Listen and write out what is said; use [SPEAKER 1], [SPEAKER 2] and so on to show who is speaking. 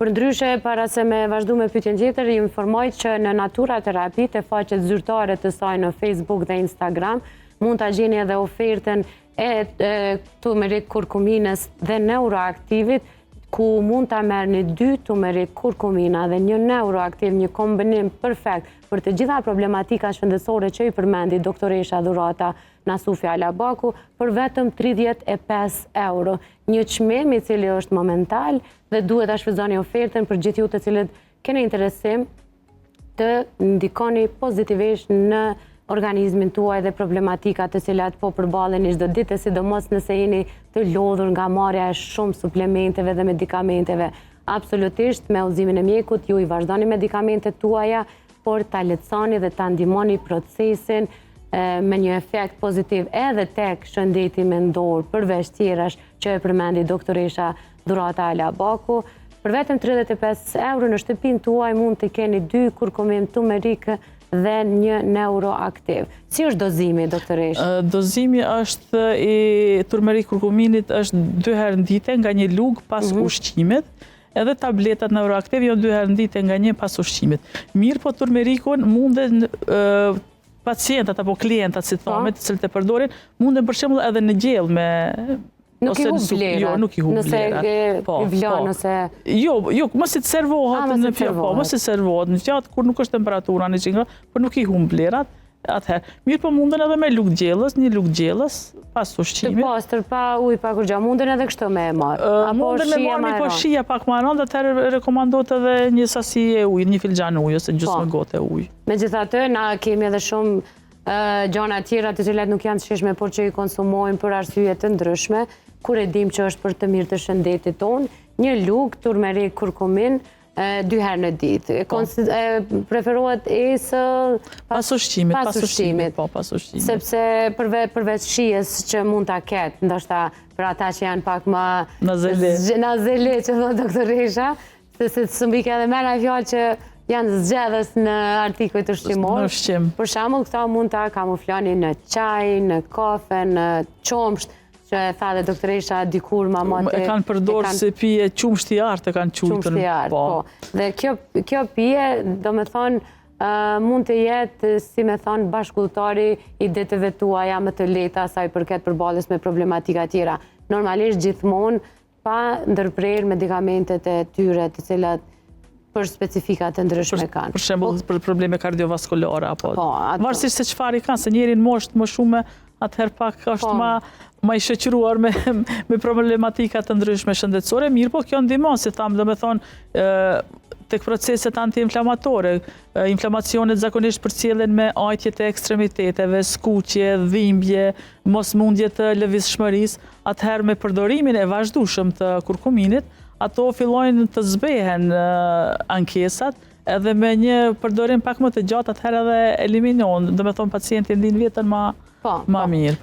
[SPEAKER 1] Për ndryshe, para se me vazhdu me pyetjen tjetër, ju informoj që në Natura Terapi, të faqet zyrtare të saj në Facebook dhe Instagram, mund të gjeni edhe ofertën e turmerik kurkumines dhe neuroaktivit, ku mund të merrni 2 turmerik kurkumina dhe 1 neuroaktiv, një kombinim perfekt për të gjitha problematika shëndetësore që i përmendi doktoresha Dhurata Nasufja Alabaku për vetëm 35 euro. Një çmim i cili është momental dhe duhet ta shfrytëzoni ofertën për gjithë ju të cilët keni interesim të ndikoni pozitivisht në organizmin tuaj dhe problematikat të cilat po përballeni çdo ditë, sidomos nëse jeni të lodhur nga marrja e shumë suplementeve dhe medikamenteve. Absolutisht, me udhëzimin e mjekut, ju i vazhdoni medikamentet tuaja, por ta lehtësoni dhe ta ndihmoni procesin me një efekt pozitiv edhe tek shëndeti mendor, përveç tjerash që e përmendi doktoresha Dhurata Alabaku. Për vetëm 35 euro në shtëpinë tuaj mund të keni 2 kurkumim turmerik dhe 1 neuroaktiv. Si është dozimi, doktoresha?
[SPEAKER 2] Dozimi është i turmerik kurkuminit është 2 herë në ditë nga një lugë pas ushqimit, edhe tabletat neuroaktiv janë 2 herë në ditë nga një pas ushqimit. Mirë po turmerikun munden pacientat apo klientat, si thomet, të cilët e përdorin, munden për shembull edhe në gjellë me
[SPEAKER 1] Nuk i hub vlerat.
[SPEAKER 2] Jo, nuk i hub vlerat.
[SPEAKER 1] Nëse i vlon ose...
[SPEAKER 2] Jo, mos i servohet në fjalë, mos i servohet në gjatë kur nuk është temperatura në 100 gradë, por nuk i humb vlerat. Atëherë, mirë po munden edhe me lugë gjellës, një lugë gjellës pas ushqimit.
[SPEAKER 1] Të pastër, pa ujë, pa kurrë, munden edhe kështu me e marr.
[SPEAKER 2] Munden me marrë, po shija pak më rënd, atëherë rekomandohet edhe një sasi e ujë, një filxhan ujë ose gjysmë gotë ujë.
[SPEAKER 1] Megjithatë, na kemi edhe shumë gjëra tjera të cilat nuk janë të shijshme, por që i konsumojmë për arsye të ndryshme, kur e dim që është për të mirë të shëndetit tonë, një lugë turmerik kurkumin 2 herë në ditë. Preferohet
[SPEAKER 2] pas ushqimit.
[SPEAKER 1] Pas ushqimit. Sepse përveç shijes që mund ta ketë, ndoshta për ata që janë pak më nazele, që thot doktoresha, se të mbike edhe merra fjalë që janë zgjedhës në artikujt ushqimor. Për shembull, këta mund ta kamufloni në çaj, në kafe, në qumsht, që e tha dhe doktoresha dikur mamate...
[SPEAKER 2] E kanë përdorë se pije qumshti artë, e kanë qutën.
[SPEAKER 1] Qumshti artë, po. Dhe kjo pije, do me thonë, mund të jetë, si me thonë, bashkëlltari i deteve tuaja më të lehta sa i përket përballjes me problematika tjera. Normalisht gjithmonë pa ndërprerë medikamentet e tyre të cilat për specifikat të ndryshme kanë.
[SPEAKER 2] Për shembull, për probleme kardiovaskulare apo. Varësisht se çfarë i kanë, se njerin moshë më shumë, atëherë pak është ma i shoqëruar me problematika të ndryshme shëndetësore, mirë po kjo ndihmon, si thamë, do me thonë, tek proceset antiinflamatore, inflamacionet zakonisht përcjellen me ajtje të ekstremiteteve, skuqje, dhimbje, mosmundje të lëvizshmërisë, atëherë me përdorimin e vazhdueshëm të kurkuminit, ato fillojnë të zbehen ankesat, edhe me një përdorim pak më të gjatë, atëherë edhe eliminohen, do me thonë pacienti ndin vjetën ma mirë.